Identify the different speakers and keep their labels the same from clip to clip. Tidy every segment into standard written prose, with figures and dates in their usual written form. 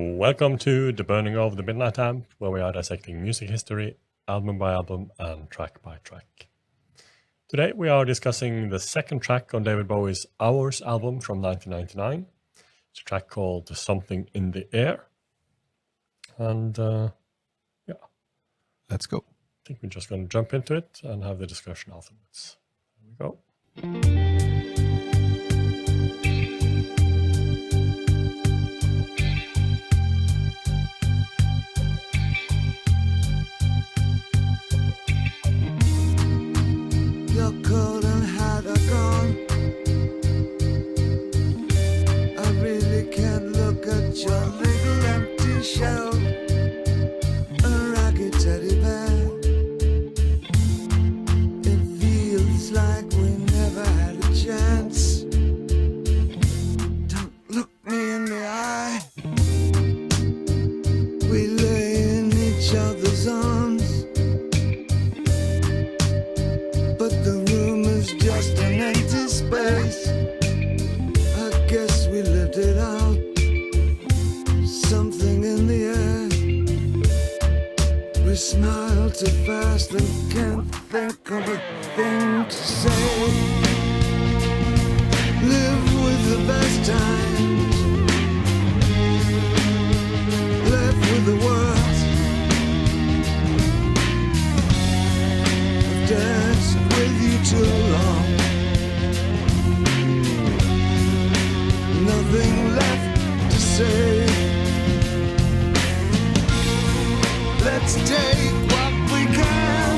Speaker 1: Welcome to The Burning of the Midnight Lamp, where we are dissecting music history, album by album, and track by track. Today we are discussing the second track on David Bowie's Hours album from 1999. It's a track called Something in the Air. And
Speaker 2: Let's go.
Speaker 1: I think we're just going to jump into it and have the discussion afterwards. Here we go.
Speaker 3: Your coat and hat are gone. I really can't look at your little empty shell. A ragged teddy bear. It feels like we never had a chance. Don't look me in the eye. We lay in each other's arms. Just an empty space. I guess we lived it out. Something in the air. We smile too fast and can't think of a thing to say. Live with the best times. Left with the worst. I've danced with you too long. Nothing left to say. Let's take what we can.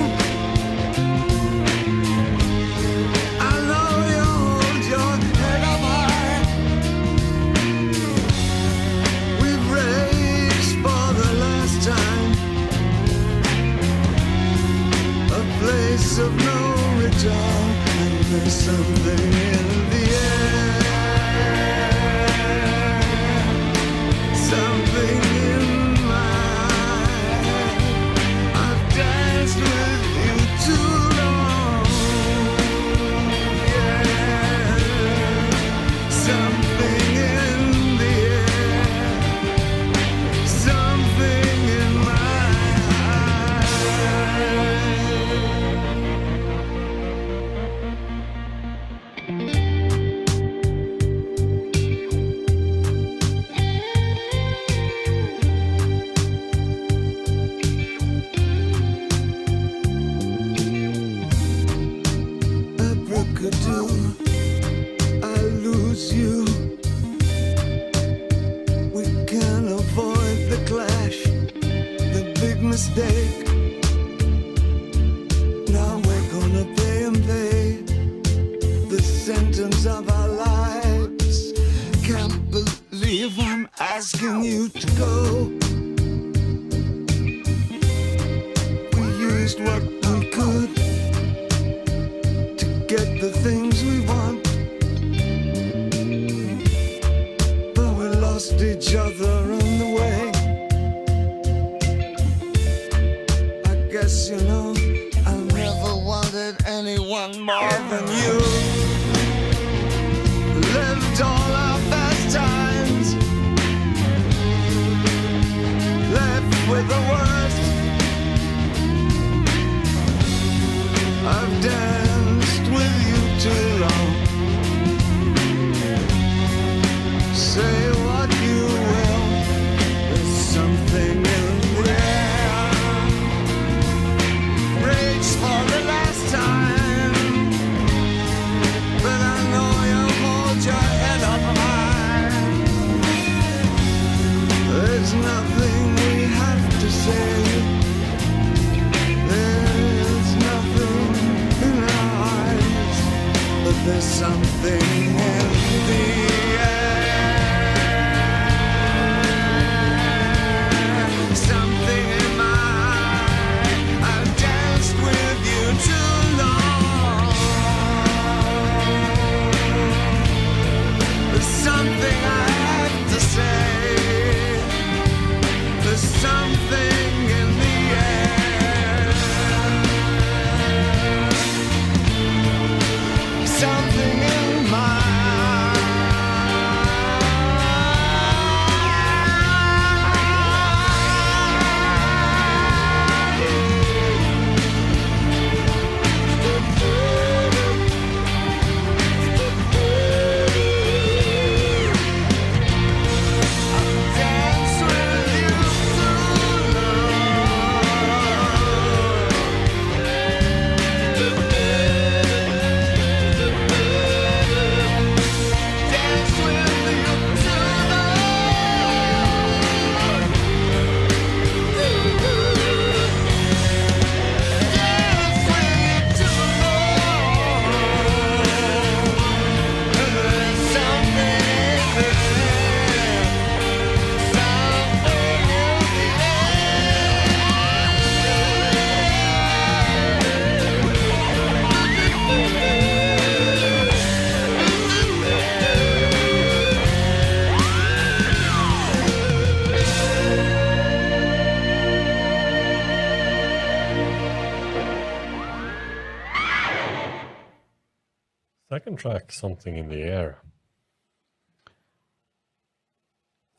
Speaker 3: I know you hold your head up high. We've raced for the last time. A place of no return. And there's something in the air. Something in my head. I've danced with you too long. Yeah. Something in the air. Something in my head. I lose you. We can't avoid the clash, the big mistake. Now we're gonna pay and pay the sentence of our lives. Can't believe I'm asking you to go. We used what we could get the things we want, but we lost each other on the way. I guess you know I never wanted anyone more than you. Lived all our best times, left with the worst. I've danced with you too long. Say what you will, there's something in the air. Rage for the last time, but I know you hold your head up high. There's nothing we have to say. There's nothing in our eyes, but there's something in the air. Something in my eye. I've danced with you too long. There's something I have to say. There's something in the air. Something in my
Speaker 1: track, Something in the Air.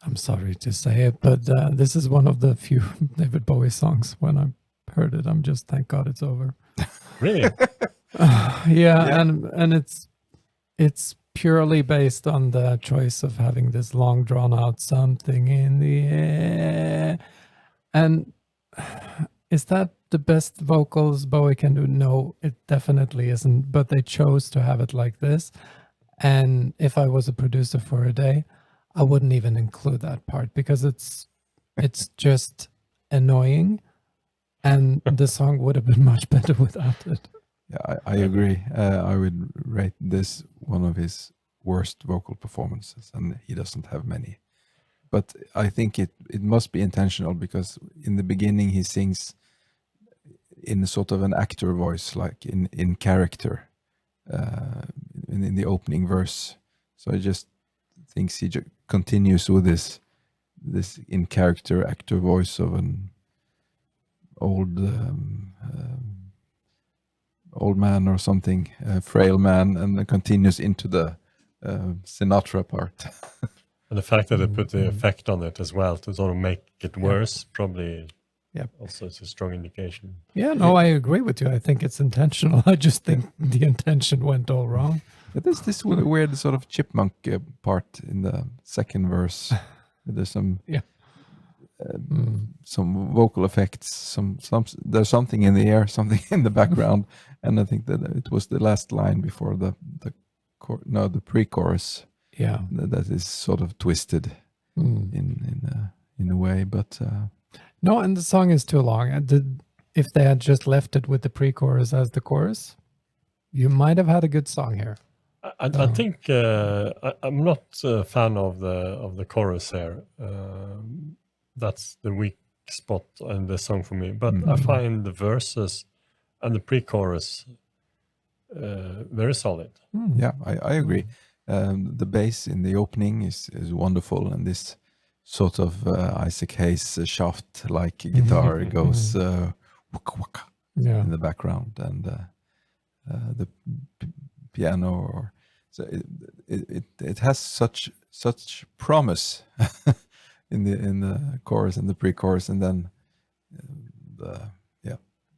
Speaker 2: I'm sorry to say it, but this is one of the few David Bowie songs. When I heard it, I'm just thank God it's over.
Speaker 1: Really?
Speaker 2: Yeah, and it's purely based on the choice of having this long drawn out something in the air. And is that the best vocals Bowie can do? No, it definitely isn't. But they chose to have it like this. And if I was a producer for a day, I wouldn't even include that part because it's just annoying. And the song would have been much better without it.
Speaker 4: Yeah, I agree. I would rate this one of his worst vocal performances, and he doesn't have many. But I think it must be intentional because in the beginning he sings in sort of an actor voice, like in character, in the opening verse. So I just think he continues with this in character actor voice of an old man or something, frail man, and continues into the Sinatra part.
Speaker 1: And the fact that they put the effect on it as well to sort of make it worse, probably also is a strong indication.
Speaker 2: Yeah, no, I agree with you. I think it's intentional. I just think the intention went all wrong.
Speaker 4: But there's this weird sort of chipmunk part in the second verse. There's some some vocal effects, some there's something in the air, something in the background, and I think that it was the last line before the pre-chorus.
Speaker 2: Yeah,
Speaker 4: that is sort of twisted in a way, but
Speaker 2: no, and the song is too long. If they had just left it with the pre-chorus as the chorus, you might have had a good song here.
Speaker 1: I think I'm not a fan of the chorus here. That's the weak spot in the song for me. But I find the verses and the pre-chorus very solid.
Speaker 4: Yeah, I agree. The bass in the opening is wonderful, and this sort of Isaac Hayes shaft-like guitar goes waka waka in the background, and the piano. So it has such promise in the chorus and the pre-chorus, and then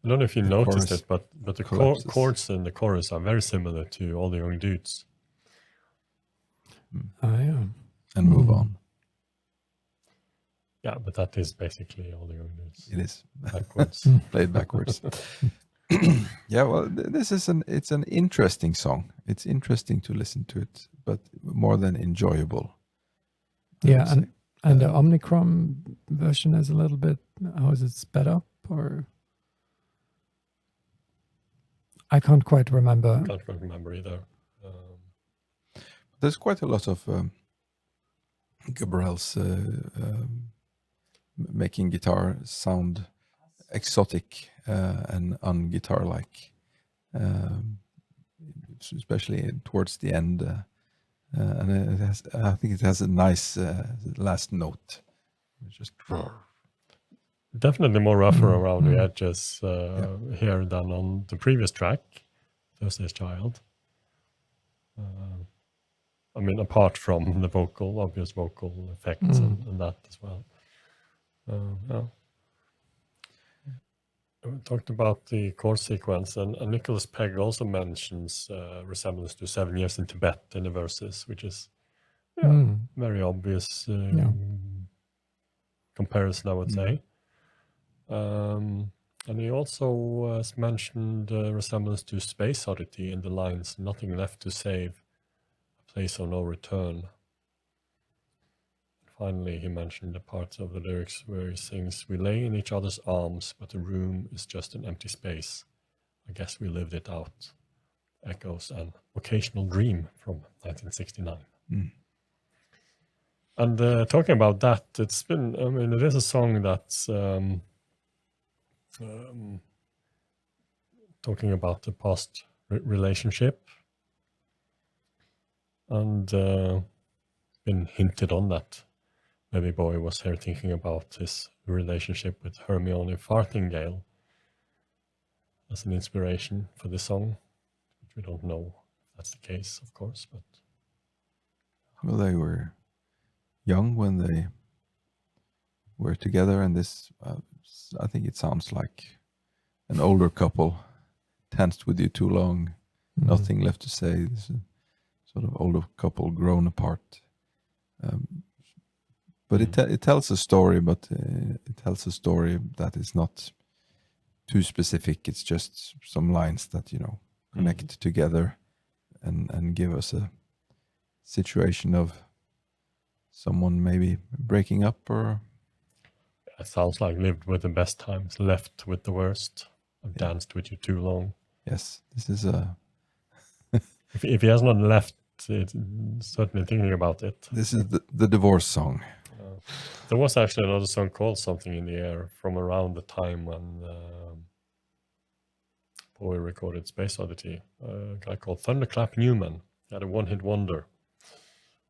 Speaker 1: I don't know if you noticed it, but the chords in the chorus are very similar to All the Young Dudes.
Speaker 2: Yeah.
Speaker 4: And move on.
Speaker 1: Yeah, but that is basically All the Young Dudes.
Speaker 4: It is
Speaker 1: backwards,
Speaker 4: played backwards. Yeah, well, this is it's an interesting song. It's interesting to listen to it, but more than enjoyable.
Speaker 2: Yeah, and the Omnicrom version is a little bit. How is it sped up? Or I can't quite remember.
Speaker 1: I can't quite remember either.
Speaker 4: There's quite a lot of Gabriel's making guitar sound exotic and un-guitar-like, especially towards the end. And I think it has a nice last note. Just
Speaker 1: definitely more rougher around the edges here than on the previous track, Thursday's Child. I mean, apart from the obvious vocal effects and that as well. We talked about the chord sequence, and Nicholas Pegg also mentions resemblance to 7 Years in Tibet in the verses, which is very obvious comparison, I would say. And he also has mentioned resemblance to Space Oddity in the lines, "Nothing left to save, a place of no return." Finally, he mentioned the parts of the lyrics where he sings, "We lay in each other's arms, but the room is just an empty space. I guess we lived it out." Echoes an occasional dream from 1969. And talking about that, it is a song that's talking about the past relationship, and been hinted on that maybe Bowie was here thinking about his relationship with Hermione Farthingale as an inspiration for the song, which we don't know if that's the case, of course. But
Speaker 4: Well, they were young when they were together, and this, I think it sounds like an older couple danced with you too long, nothing left to say. This is a sort of older couple grown apart. But it tells a story, but it tells a story that is not too specific. It's just some lines that, connect together and give us a situation of someone maybe breaking up, or
Speaker 1: it sounds like lived with the best times, left with the worst. I've danced with you too long.
Speaker 4: yes, this is a
Speaker 1: If he has not left, it's certainly thinking about it.
Speaker 4: this is the divorce song.
Speaker 1: There was actually another song called Something in the Air from around the time when Bowie recorded Space Oddity. A guy called Thunderclap Newman. He had a one-hit wonder.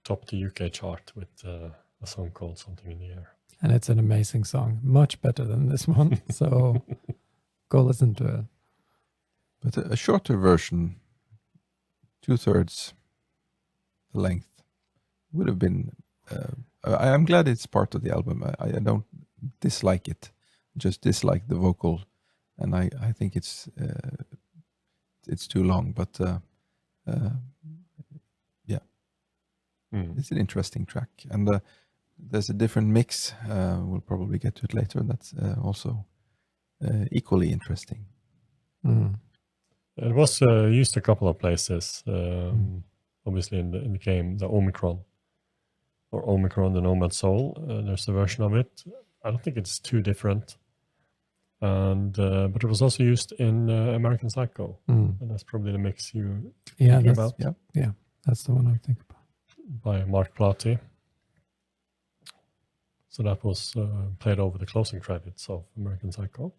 Speaker 1: Topped the UK chart with a song called Something in the Air.
Speaker 2: And it's an amazing song, much better than this one. So go listen to it.
Speaker 4: But a shorter version, 2/3 the length, would have been. I'm glad it's part of the album. I don't dislike it, just dislike the vocal, and I think it's too long. But it's an interesting track, and there's a different mix. We'll probably get to it later. That's also equally interesting.
Speaker 1: It was used a couple of places. Obviously, in the game, the Omicron, the Nomad Soul. There's a version of it. I don't think it's too different. And but it was also used in American Psycho, and that's probably the mix you think about.
Speaker 2: Yeah, that's the one I think about.
Speaker 1: By Mark Plati. So that was played over the closing credits of American Psycho,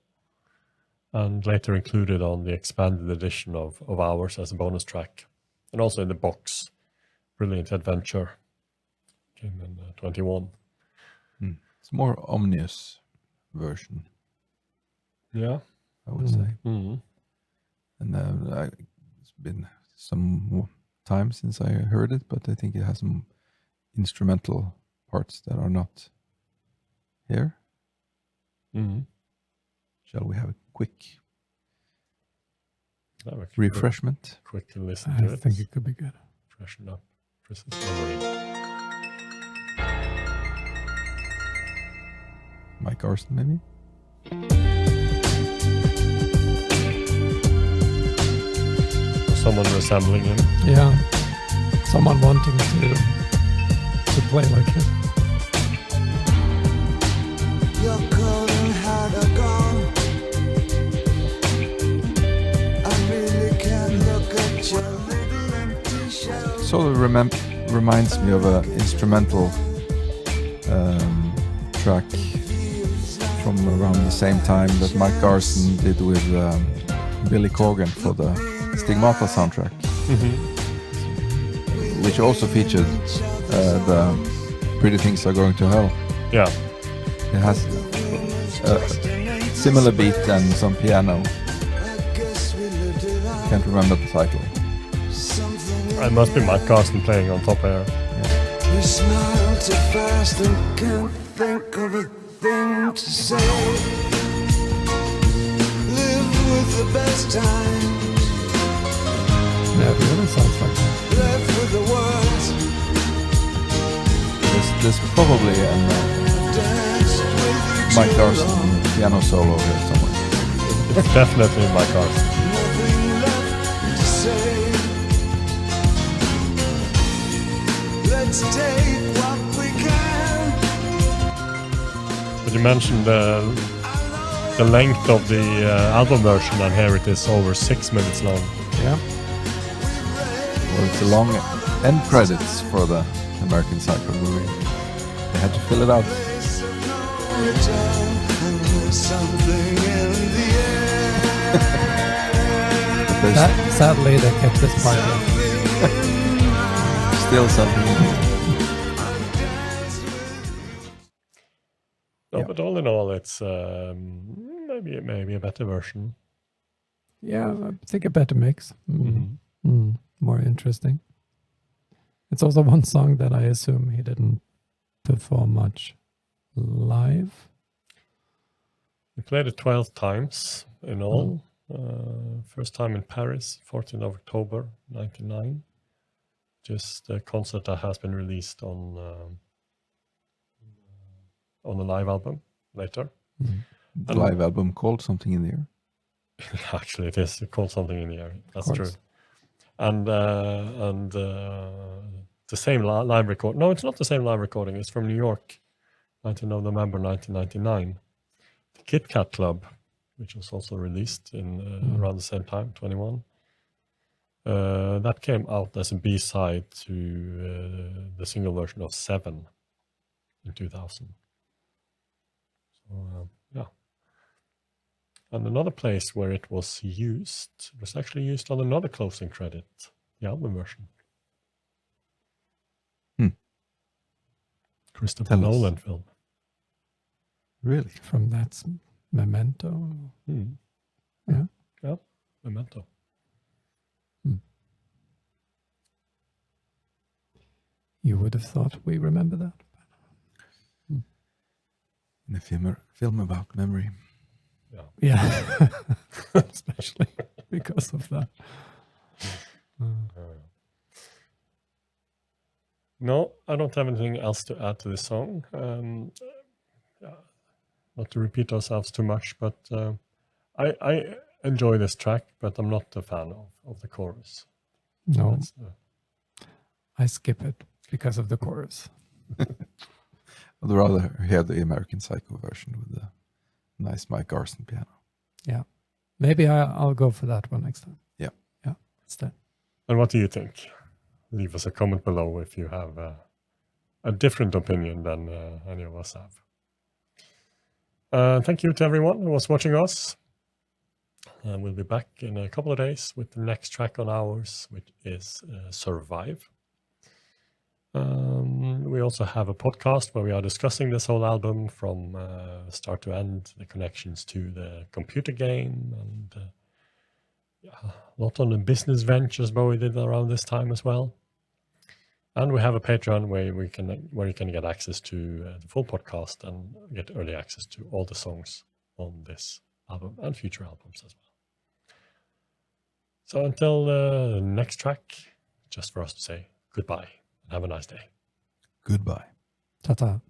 Speaker 1: and later included on the expanded edition of Hours as a bonus track, and also in the box, Brilliant Adventure, came in 21.
Speaker 4: It's more ominous version,
Speaker 1: Yeah.
Speaker 4: I would say.
Speaker 1: Mm-hmm.
Speaker 4: And it's been some time since I heard it, but I think it has some instrumental parts that are not here.
Speaker 1: Mm-hmm.
Speaker 4: Shall we have a quick
Speaker 1: That would be
Speaker 4: refreshment?
Speaker 1: quick to listen
Speaker 2: I
Speaker 1: to it.
Speaker 2: think it could be good.
Speaker 1: Freshen up Chris's memory.
Speaker 4: Mike Arson, maybe?
Speaker 1: Someone resembling him.
Speaker 2: Yeah, someone wanting to play like him.
Speaker 3: Your golden heart are gone. I really can't look at your little empty shell.
Speaker 4: Sort of reminds me of an instrumental track from around the same time that Mike Garson did with Billy Corgan for the Stigmata soundtrack, which also featured the Pretty Things Are Going to Hell.
Speaker 1: Yeah.
Speaker 4: It has a similar beat and some piano. Can't remember the title.
Speaker 1: It must be Mike Carson playing on top here.
Speaker 3: You smile too fast and can't think of a thing to say. Live with the best times,
Speaker 2: Yeah, it really sounds like that.
Speaker 3: left with the worst.
Speaker 4: There's probably a
Speaker 3: Dance with each
Speaker 4: Mike
Speaker 3: other.
Speaker 4: Garson piano solo here somewhere.
Speaker 1: It's definitely Mike Carson.
Speaker 3: Nothing left to say. Let's take what we can.
Speaker 1: But you mentioned the length of the album version, and here it is over 6 minutes long.
Speaker 2: Yeah.
Speaker 4: Well, it's a long end credits for the American Psycho movie. They had to fill it out.
Speaker 3: Return, and there's something in the air.
Speaker 4: But there's
Speaker 2: Sadly, they kept this part in.
Speaker 4: still something.
Speaker 1: No,
Speaker 4: Yeah.
Speaker 1: but all in all, it's maybe a better version.
Speaker 2: Yeah, I think a better mix. more interesting. It's also one song that I assume he didn't perform much live.
Speaker 1: We played it 12 times in all. First time in Paris, 14th of October, 1999. Just a concert that has been released on a live album later.
Speaker 4: The live album called Something in the Air.
Speaker 1: Actually, it is called Something in the Air. That's true. And the same live record. No, it's not the same live recording. It's from New York, 19th of November 1999. The Kit Kat Club, which was also released in around the same time, 21. That came out as a B-side to the single version of 7 in 2000. So, yeah. And another place where it was actually used on another closing credit, the album version. Christopher Nolan film.
Speaker 4: Really?
Speaker 2: From that Memento.
Speaker 1: Yeah, Memento.
Speaker 2: You would have thought we remember that.
Speaker 4: In a film about memory.
Speaker 2: Yeah. Especially because of that.
Speaker 1: No, I don't have anything else to add to this song. Not to repeat ourselves too much, but I enjoy this track, but I'm not a fan of the chorus.
Speaker 2: No, I skip it because of the chorus.
Speaker 4: I'd rather hear the American Psycho version with the nice Mike Garson piano.
Speaker 2: Yeah. Maybe I'll go for that one next time.
Speaker 4: Yeah.
Speaker 2: Yeah. Instead.
Speaker 1: And what do you think? Leave us a comment below if you have a different opinion than any of us have. Thank you to everyone who was watching us. We'll be back in a couple of days with the next track on ours, which is Survive. We also have a podcast where we are discussing this whole album from start to end, the connections to the computer game, and a lot on the business ventures Bowie did around this time as well. And we have a Patreon where you can get access to the full podcast and get early access to all the songs on this album and future albums as well. So until the next track, just for us to say goodbye and have a nice day.
Speaker 4: Goodbye.
Speaker 2: Ta-ta.